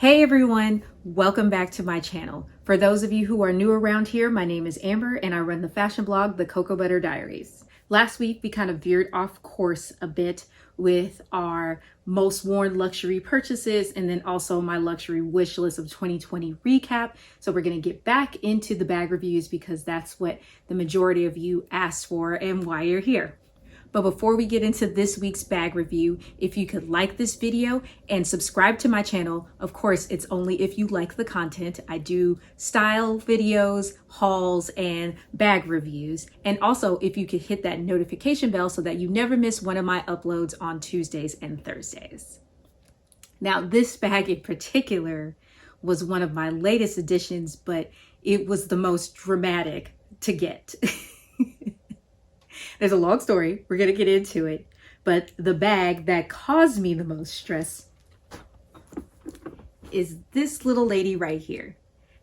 Hey everyone, welcome back to my channel. For those of you who are new around here, my name is Amber and I run the fashion blog, The Cocoa Butter Diaries. Last week, we kind of veered off course a bit with our most worn luxury purchases and then also my luxury wish list of 2020 recap. So we're going to get back into the bag reviews because that's what the majority of you asked for and why you're here. But before we get into this week's bag review, if you could like this video and subscribe to my channel, of course, it's only if you like the content. I do style videos, hauls, and bag reviews. And also if you could hit that notification bell so that you never miss one of my uploads on Tuesdays and Thursdays. Now, this bag in particular was one of my latest additions, but it was the most dramatic to get. There's a long story. We're going to get into it. But the bag that caused me the most stress is this little lady right here.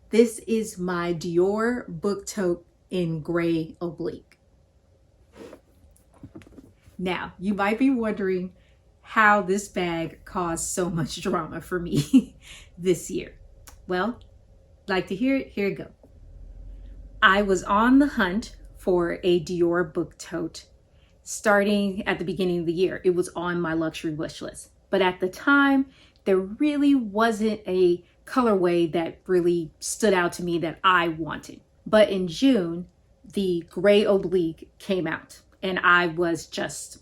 This is my Dior Book Tote in gray oblique. Now, you might be wondering how this bag caused so much drama for me this year. Well, like to hear it? Here you go. I was on the hunt for a Dior Book Tote starting at the beginning of the year. It was on my luxury wish list. But at the time, there really wasn't a colorway that really stood out to me that I wanted. But in June, the gray oblique came out and I was just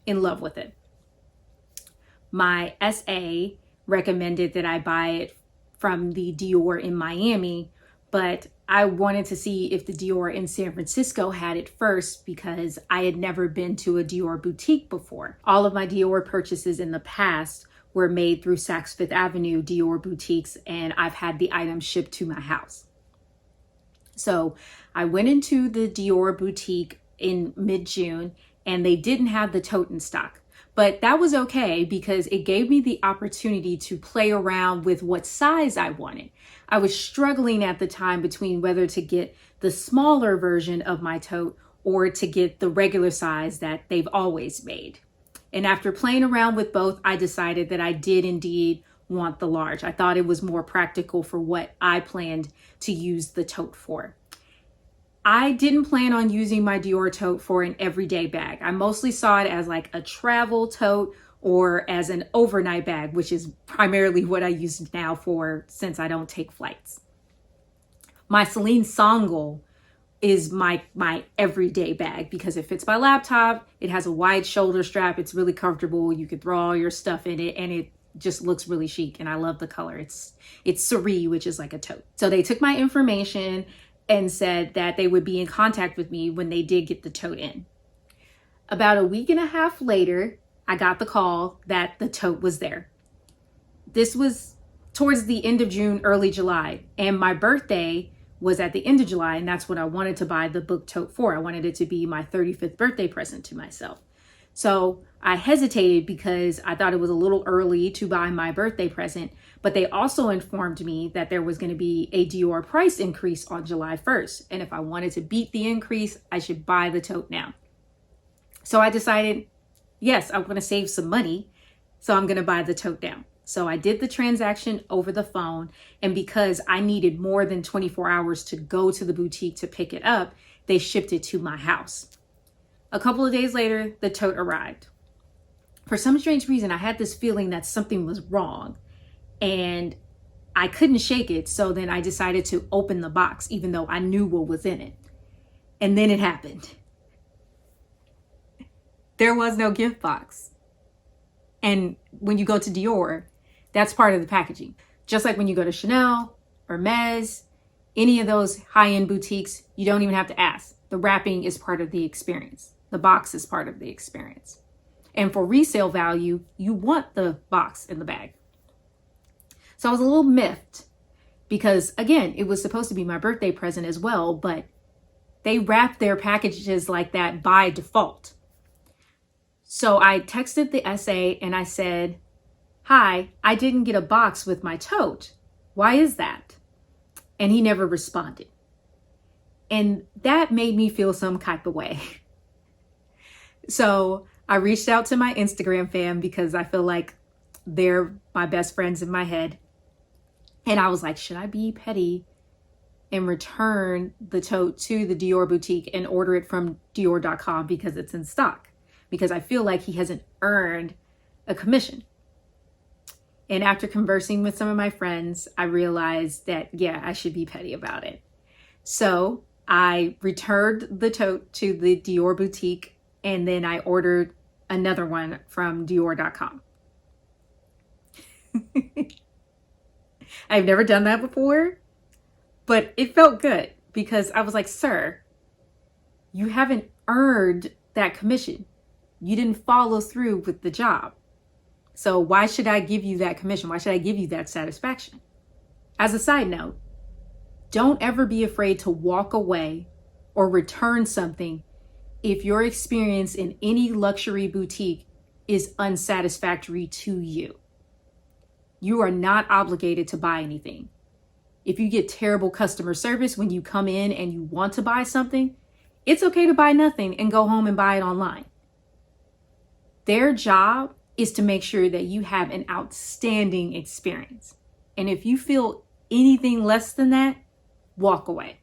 in love with it. My SA recommended that I buy it from the Dior in Miami, but I wanted to see if the Dior in San Francisco had it first because I had never been to a Dior boutique before. All of my Dior purchases in the past were made through Saks Fifth Avenue Dior boutiques, and I've had the items shipped to my house. So I went into the Dior boutique in mid-June and they didn't have the tote in stock. But that was okay because it gave me the opportunity to play around with what size I wanted. I was struggling at the time between whether to get the smaller version of my tote or to get the regular size that they've always made. And after playing around with both, I decided that I did indeed want the large. I thought it was more practical for what I planned to use the tote for. I didn't plan on using my Dior tote for an everyday bag. I mostly saw it as like a travel tote or as an overnight bag, which is primarily what I use now for since I don't take flights. My Celine Sangle is my everyday bag because it fits my laptop. It has a wide shoulder strap. It's really comfortable. You can throw all your stuff in it and it just looks really chic. And I love the color. It's cerise, which is like a tote. So they took my information and said that they would be in contact with me when they did get the tote in. About a week and a half later, I got the call that the tote was there. This was towards the end of June, early July, and my birthday was at the end of July, and that's what I wanted to buy the book tote for. I wanted it to be my 35th birthday present to myself. So I hesitated because I thought it was a little early to buy my birthday present, but they also informed me that there was going to be a Dior price increase on July 1st. And if I wanted to beat the increase, I should buy the tote now. So I decided, yes, I want to save some money. So I'm going to buy the tote now. So I did the transaction over the phone. And because I needed more than 24 hours to go to the boutique to pick it up, they shipped it to my house. A couple of days later, the tote arrived. For some strange reason, I had this feeling that something was wrong and I couldn't shake it. So then I decided to open the box, even though I knew what was in it. And then it happened. There was no gift box. And when you go to Dior, that's part of the packaging. Just like when you go to Chanel, Hermes, any of those high-end boutiques, you don't even have to ask. The wrapping is part of the experience. The box is part of the experience. And for resale value, you want the box in the bag. So I was a little miffed because, again, it was supposed to be my birthday present as well, but they wrapped their packages like that by default. So I texted the SA and I said, "Hi, I didn't get a box with my tote. Why is that?" And he never responded. And that made me feel some type of way. So I reached out to my Instagram fam because I feel like They're my best friends in my head. And I was like, should I be petty and return the tote to the Dior boutique and order it from Dior.com because it's in stock? Because I feel like he hasn't earned a commission. And after conversing with some of my friends, I realized that, yeah, I should be petty about it. So I returned the tote to the Dior boutique, and then I ordered another one from Dior.com. I've never done that before, but it felt good because I was like, sir, you haven't earned that commission. You didn't follow through with the job. So why should I give you that commission? Why should I give you that satisfaction? As a side note, don't ever be afraid to walk away or return something if your experience in any luxury boutique is unsatisfactory to you. You are not obligated to buy anything. If you get terrible customer service when you come in and you want to buy something, it's okay to buy nothing and go home and buy it online. Their job is to make sure that you have an outstanding experience. And if you feel anything less than that, walk away.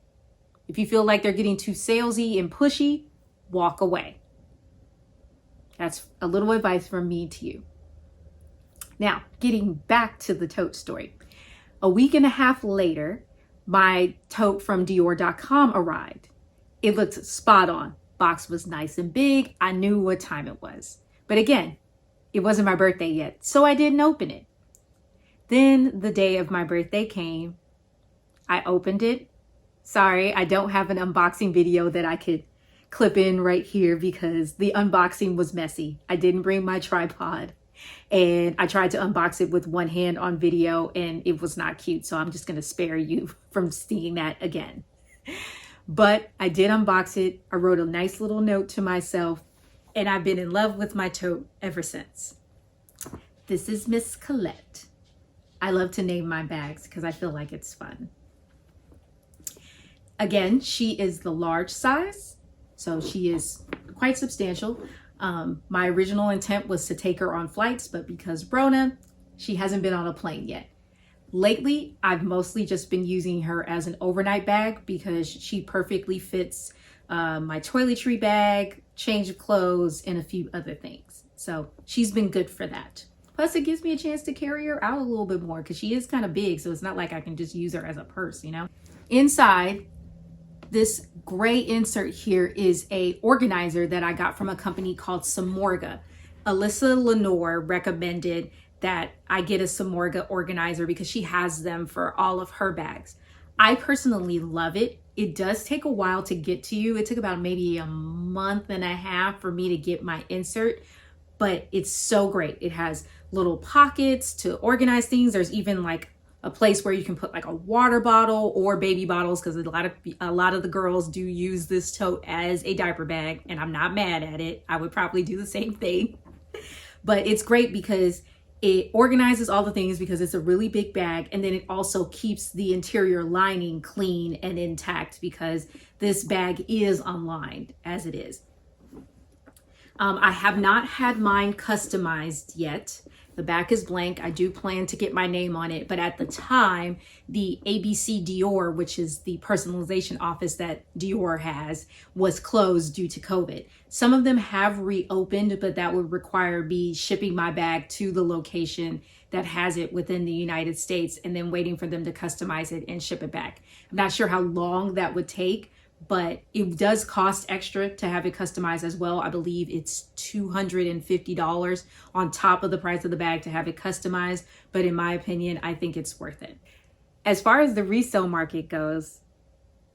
If you feel like they're getting too salesy and pushy, walk away. That's a little advice from me to you. Now, getting back to the tote story. A week and a half later, my tote from Dior.com arrived. It looked spot on. Box was nice and big. I knew what time it was. But again, it wasn't my birthday yet, so I didn't open it. Then the day of my birthday came. I opened it. Sorry, I don't have an unboxing video that I could clip in right here because the unboxing was messy. I didn't bring my tripod. And I tried to unbox it with one hand on video and it was not cute. So I'm just going to spare you from seeing that again. But I did unbox it. I wrote a nice little note to myself and I've been in love with my tote ever since. This is Miss Colette. I love to name my bags because I feel like it's fun. Again, she is the large size. So she is quite substantial. My original intent was to take her on flights, but because Rona, she hasn't been on a plane yet. Lately, I've mostly just been using her as an overnight bag because she perfectly fits my toiletry bag, change of clothes, and a few other things. So she's been good for that. Plus, it gives me a chance to carry her out a little bit more because she is kind of big, so it's not like I can just use her as a purse, you know? Inside, this gray insert here is a organizer that I got from a company called Samorga. Alyssa Lenore recommended that I get a Samorga organizer because she has them for all of her bags. I personally love it. It does take a while to get to you. It took about maybe a month and a half for me to get my insert, but it's so great. It has little pockets to organize things. There's even like a place where you can put like a water bottle or baby bottles because a lot of the girls do use this tote as a diaper bag, and I'm not mad at it. I would probably do the same thing. But it's great because it organizes all the things because it's a really big bag, and then it also keeps the interior lining clean and intact because this bag is unlined as it is. I have not had mine customized yet. The back is blank. I do plan to get my name on it, but at the time, the ABC Dior, which is the personalization office that Dior has, was closed due to COVID. Some of them have reopened, but that would require me shipping my bag to the location that has it within the United States and then waiting for them to customize it and ship it back. I'm not sure how long that would take, but it does cost extra to have it customized as well. I believe it's $250 on top of the price of the bag to have it customized. But in my opinion, I think it's worth it. As far as the resale market goes,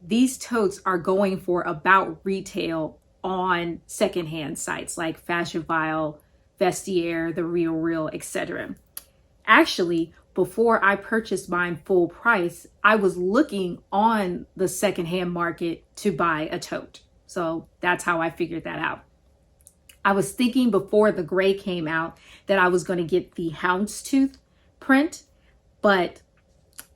these totes are going for about retail on secondhand sites like Fashionphile, Vestiaire, The Real, etc. Actually, before I purchased mine full price, I was looking on the secondhand market to buy a tote. So that's how I figured that out. I was thinking before the gray came out that I was going to get the houndstooth print, but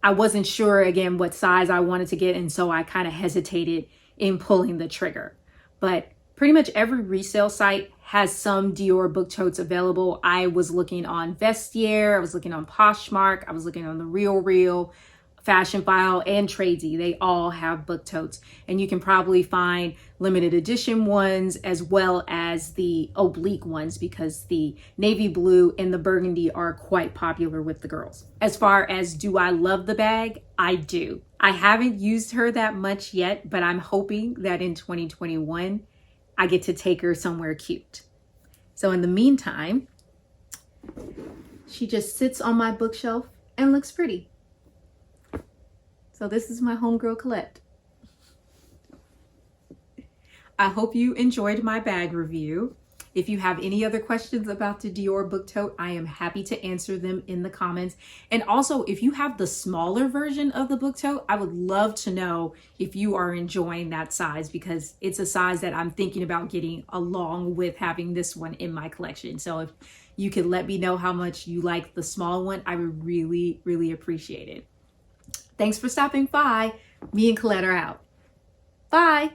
I wasn't sure again what size I wanted to get. And so I kind of hesitated in pulling the trigger. But pretty much every resale site has some Dior Book Totes available. I was looking on Vestiaire, I was looking on Poshmark, I was looking on the Real, Fashion File, and Tradesy. They all have book totes, and you can probably find limited edition ones as well as the oblique ones, because the navy blue and the burgundy are quite popular with the girls. As far as do I love the bag, I do. I haven't used her that much yet, but I'm hoping that in 2021 I get to take her somewhere cute. So in the meantime, she just sits on my bookshelf and looks pretty. So this is my homegirl Colette. I hope you enjoyed my bag review. If you have any other questions about the Dior Book Tote, I am happy to answer them in the comments. And also, if you have the smaller version of the book tote, I would love to know if you are enjoying that size, because it's a size that I'm thinking about getting along with having this one in my collection. So if you could let me know how much you like the small one, I would really, really appreciate it. Thanks for stopping by. Me and Colette are out. Bye.